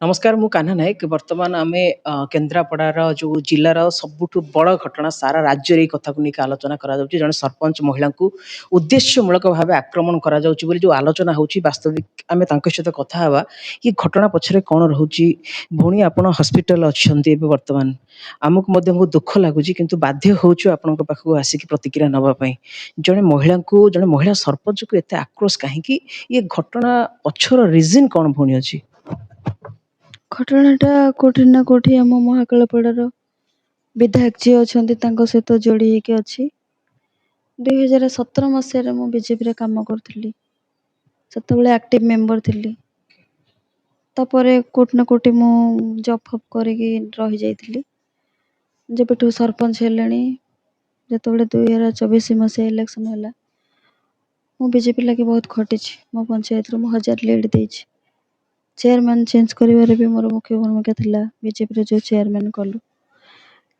नमस्कार मु कान्हा नायक वर्तमान आमे केन्द्रापड़ार जो जिलार सबुठु बड़ घटना सारा राज्य रे कथा को लेकर आलोचना करा जाउची जने सरपंच महिला को उद्देश्यमूलक भावे आक्रमण करा जाउची बोली जो आलोचना होची वास्तविक आमे तांके सहित कथा हवा ये घटना पछरे कोन रहउची भुणी आपण हॉस्पिटल अछंती एबे वर्तमान आमुक मध्ये बहुत दुख लागुची किंतु बाध्य होउछु आपनक पाखु आसी की प्रतिक्रिया नबा पई जने महिला सरपंच को एते आक्रोश काहे कि ये घटना पछर रीजन कोन भुणी अछि घटनाटा कोठी ना कोठी आम महाकालपड़ार विधायक जी अछंती तांको सहित जोड़ी होके अछि 2017 मसीह मु बीजेपी रे काम करथिली सेतबेले एक्टिव मेंबर थिली तापरे कोठ ना कोठी मु जॉब फॉब करके रही जाइथिली जेबेठु सरपंच हेलेनी जेतबेले 2024 मसीह इलेक्शन होला मु बीजेपी लागि बहुत खटिछि मो पंचायत रो मु 1000 लीड देछि चेयरमैन चेंज करिवारे भी मोर मुख्य भूमिका थिला बीजेपी रे जो चेयरमैन कलु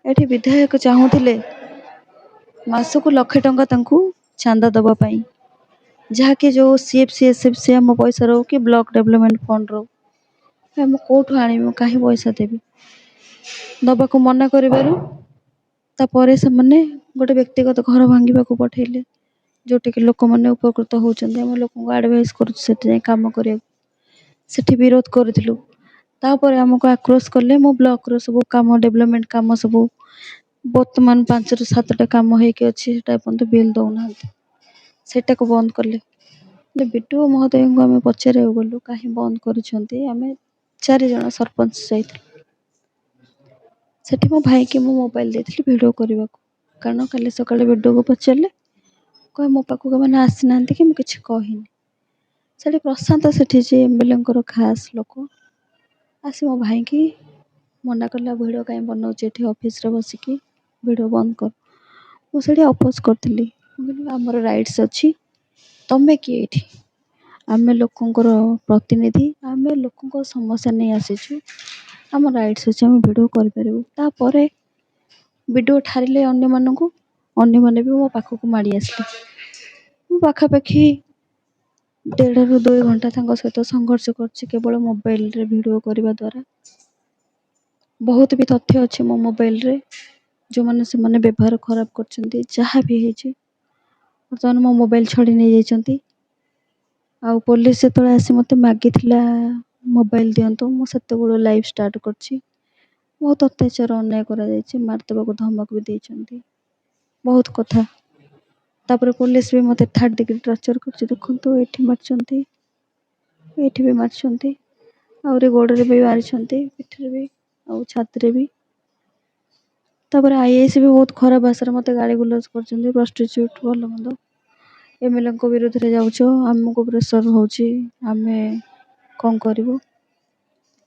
एठी विधायक चाहूथिले मासकु लक्षे टंका तांकू चांदा दबा पाई जहाँकि जो सीएफसी हम पैसा रो कि ब्लॉक डेवलपमेंट फंड रो हम कोठु आनिमु काहे पैसा देबी दबा को मना करिवारु तापरे से मने गोटे व्यक्तिगत घर भांगिबा को पठेले जोटे कि लोक माने उपकृत होचंदी हम लोक को एडवाइस करू सेठी जाय काम करिया सेठी विरोध करथिलु तापरे हमको आक्रोश करले मो ब्लॉक रो सब काम डेवलपमेंट काम सब वर्तमान 5 ରୁ 7 टा काम हेके अछि सेटा अपन बिल दउना सेटा को बंद करले बिटू महोदय को हमें पचारे गलु काहे बंद करिसंती हमें 4 जण सरपंच जाइथिलु सेठी मो भाई के मो मोबाइल देथिलि वीडियो करबा को कारण काली सकाळे वीडियो को पचारले कहे मो पाखु के माने आसिनांती कि मु किछ कहिनी सेठी प्रशांत सेठी जे एमएलए को खास लोक आसी मो भाई की मना करला वीडियो काहे बनाउछ एठी ऑफिस रे बसिकी वीडियो बंद कर मु सेठी अपोज करथिली हमर राइट्स अछि तमे की एठी आमे लोकंकर प्रतिनिधि आमे लोकंकर समस्या नै आसीछु हम राइट्स अछि हम वीडियो कर परबो तापरे वीडियो ठारिले अन्य मानकु अन्य माने भी मो पाखु को माडी आसले मो पाखा पाखी 1.5 ରୁ 2 घंटा तांको सहित संघर्ष करछि केवल मोबाइल रे वीडियो करबा द्वारा बहुत भी तथ्य अछि मो मोबाइल रे जो माने से माने व्यवहार खराब करछंती जहा भी हेछि वर्तमान मो मोबाइल छडी नै जाइछंती आ पुलिस से तळे आसी मते मागी थिला मोबाइल दियंतो मो सत्ते बडो लाइव स्टार्ट करछि बहुत अत्याचार अन्याय करा जाइछि मार देबा को धमक भी देछंती बहुत कथा तापर पुलिस भी मते थर्ड डिग्री टॉर्चर करछि देखंतु एठी मारछंती एठी भी मारछंती आउरे गोडरे भी मारछंती पिठरे भी आ छाती रे भी तापर आईएएस भी बहुत खराब भाषा मते गाली गुलज करछंती प्रोस्टिट्यूट भलो मंदो एमएलए को विरोध रे जाउछो हमको प्रेशर होछि हमें कोन करबो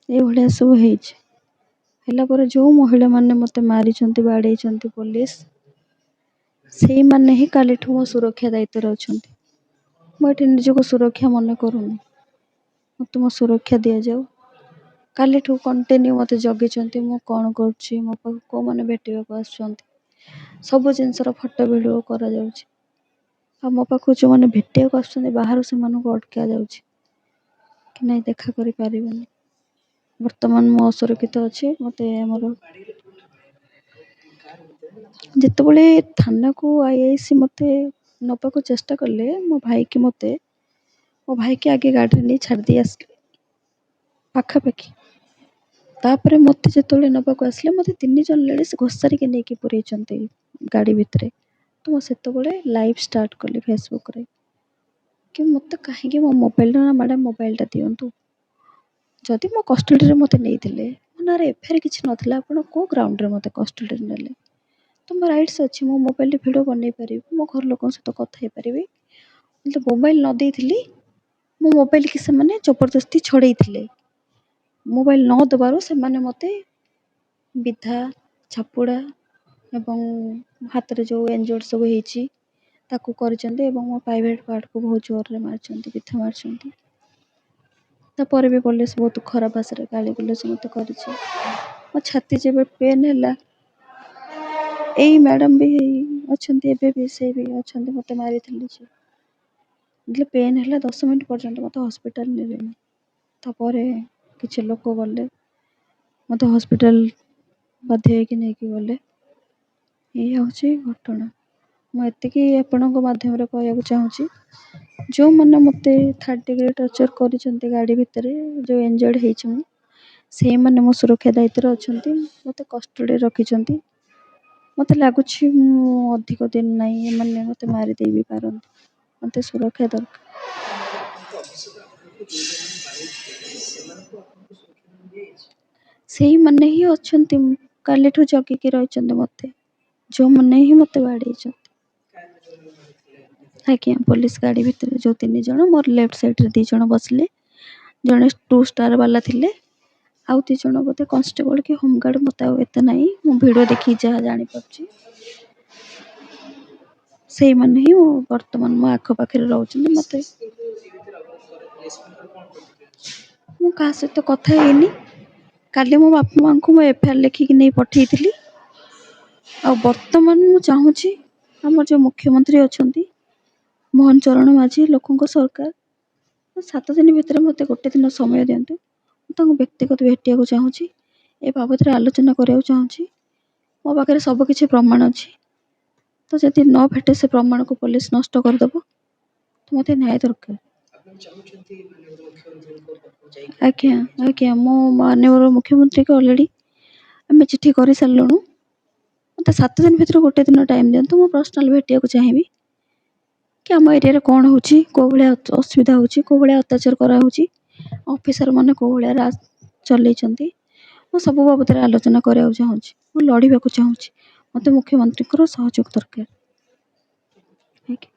ए भलिया सब हेछि हेला पर जो महिला माने मते मारी छंती बाडे छंती पुलिस सेही माने ही काली ठुमो सुरक्षा दायित्व रे अछंती मटे निज को सुरक्षा मने करूनी मते मो सुरक्षा दिया जाऊ काली ठु कंटिन्यू मते जगी छंती मो कोन करछि मो पाख को माने भेटिबा को आछंती सब जिंस रो फोटो वीडियो करा जाउछि आ मो पाखु जो माने भेटिया को आछंती बाहर से माने को अटका जाउछि कि नै देखा करि पारिबनी वर्तमान मो असुरक्षित अछि मते हमर जेतबेले थाना को आईआईसी मते नपा को चेष्टा करले मो भाई के आगे गाड़ी नै छाड़ दी आसले पाखा पाखी तापरे मते जेतबेले नपा को आसले मते 3 जन लेडीज घोसारी के नै के पुरै चंती गाड़ी भितरे तो मो सेतबेले लाइव स्टार्ट करली फेसबुक रे कि मते काहे कि मो मोबाइल ना मैडम मोबाइल ता दियंतु जदि मो कस्टडी रे मते नै थिले मनारे एफआर किछ नथिला आपण को ग्राउंड रे मते कस्टडी रे नेले तो मो राइट्स अछि मो मोबाइल रे वीडियो बनै परिबी मो घर लोकन सहित कथा हे परिबी तो मोबाइल न देथिली मो मोबाइल के से माने जबरदस्ती छड़ै थिले मोबाइल न दबारो से माने मते विधा छापुड़ा एवं हाथ रे जो इंजर्ड सब हेछि ताकू करचंती एवं मो प्राइवेट पार्ट को बहुत जोर रे मारचंती विधा मारचंती तापर भी पुलिस बहुत खराब भाषा रे गाली गुलज मते करछि मो छाती जेबे पेन हैला एई मैडम भी अछंती एबे भी से भी अछंती मते मारी थिले छी मतलब पेन हैला 10 मिनिट पर्यंत मते हॉस्पिटल नेले तापर କିଛି ଲୋକ ଗଲେ ମୋତେ ହସ୍ପିଟାଲ ବାଧ୍ୟ ହେଇକି ନେଇକି ଗଲେ। ଏଇ ହେଉଛି ଘଟଣା। ମୁଁ ଏତିକି ଆପଣଙ୍କ ମାଧ୍ୟମରେ କହିବାକୁ ଚାହୁଁଛି, ଯେଉଁମାନେ ମୋତେ 3rd ଡିଗ୍ରୀ ଟର୍ଚର୍ କରିଛନ୍ତି ଗାଡ଼ି ଭିତରେ, ଯେଉଁ ଇଞ୍ଜର୍ଡ଼ ହେଇଛି ମୁଁ, ସେଇମାନେ ମୋ ସୁରକ୍ଷା ଦାୟିତ୍ୱରେ ଅଛନ୍ତି। ମୋତେ କଷ୍ଟଡ଼ିରେ ରଖିଛନ୍ତି। ମୋତେ ଲାଗୁଛି ମୁଁ ଅଧିକ ଦିନ ନାହିଁ, ଏମାନେ ମୋତେ ମାରିଦେଇ ବି ପାରନ୍ତି। ମୋତେ ସୁରକ୍ଷା ଦରକାର। ସେଇମାନେ ହିଁ ଅଛନ୍ତି କାଲିଠୁ ଜଗିକି ରହିଛନ୍ତି ମୋତେ, ଯେଉଁମାନେ ହିଁ ମୋତେ ବାଡ଼େଇଛନ୍ତି। ଆଜ୍ଞା, ପୋଲିସ ଗାଡ଼ି ଭିତରେ ଯେଉଁ 3 ଜଣ, ମୋର ଲେଫ୍ଟ ସାଇଡ଼୍ରେ 2 ଜଣ ବସିଲେ, ଜଣେ 2 ଷ୍ଟାର୍ ବାଲା ଥିଲେ, ଆଉ 2 ଜଣ ବୋଧେ କନଷ୍ଟେବଳ କି ହୋମଗାର୍ଡ଼, ମୋତେ ଆଉ ଏତେ ନାହିଁ, ମୁଁ ଭିଡ଼ିଓ ଦେଖିକି ଯାହା ଜାଣିପାରୁଛି। ସେଇମାନେ ହିଁ ବର୍ତ୍ତମାନ ମୋ ଆଖପାଖରେ ରହୁଛନ୍ତି। ମୁଁ କାହା ସହିତ କଥା ହେଇନି। କାଲି ମୋ ବାପା ମାଆଙ୍କୁ ମୁଁ FIR ଲେଖିକି ନେଇ ପଠେଇଥିଲି। ଆଉ ବର୍ତ୍ତମାନ ମୁଁ ଚାହୁଁଛି ଆମର ଯେଉଁ ମୁଖ୍ୟମନ୍ତ୍ରୀ ଅଛନ୍ତି ମୋହନ ଚରଣ ମାଝୀ, ଲୋକଙ୍କ ସରକାର, 7 ଦିନ ଭିତରେ ମୋତେ ଗୋଟେ ଦିନ ସମୟ ଦିଅନ୍ତୁ। ମୁଁ ତାଙ୍କୁ ବ୍ୟକ୍ତିଗତ ଭେଟିବାକୁ ଚାହୁଁଛି, ଏ ବାବଦରେ ଆଲୋଚନା କରିବାକୁ ଚାହୁଁଛି। ମୋ ପାଖରେ ସବୁ କିଛି ପ୍ରମାଣ ଅଛି। ତ ଯଦି ନ ଭେଟେ ସେ ପ୍ରମାଣକୁ ପୋଲିସ ନଷ୍ଟ କରିଦେବ, ତ ମୋତେ ନ୍ୟାୟ ଦରକାର। ଆଜ୍ଞା ଆଜ୍ଞା, ମୁଁ ମାନ୍ୟବର ମୁଖ୍ୟମନ୍ତ୍ରୀକୁ ଅଲରେଡ଼ି ଆମେ ଚିଠି କରିସାରିଲୁଣୁ। ମୋତେ 7 ଦିନ ଭିତରେ ଗୋଟେ ଦିନ ଟାଇମ୍ ଦିଅନ୍ତୁ। ମୁଁ ପର୍ସନାଲ ଭେଟିବାକୁ ଚାହିଁବି କି ଆମ ଏରିଆରେ କ'ଣ ହେଉଛି, କେଉଁ ଭଳିଆ ଅସୁବିଧା ହେଉଛି, କେଉଁ ଭଳିଆ ଅତ୍ୟାଚାର କରାହେଉଛି, ଅଫିସରମାନେ କେଉଁ ଭଳିଆ ରାଜ ଚଲେଇଛନ୍ତି, ମୁଁ ସବୁ ବାବଦରେ ଆଲୋଚନା କରିବାକୁ ଚାହୁଁଛି। ମୁଁ ଲଢ଼ିବାକୁ ଚାହୁଁଛି। ମୋତେ ମୁଖ୍ୟମନ୍ତ୍ରୀଙ୍କର ସହଯୋଗ ଦରକାର। ଆଜ୍ଞା।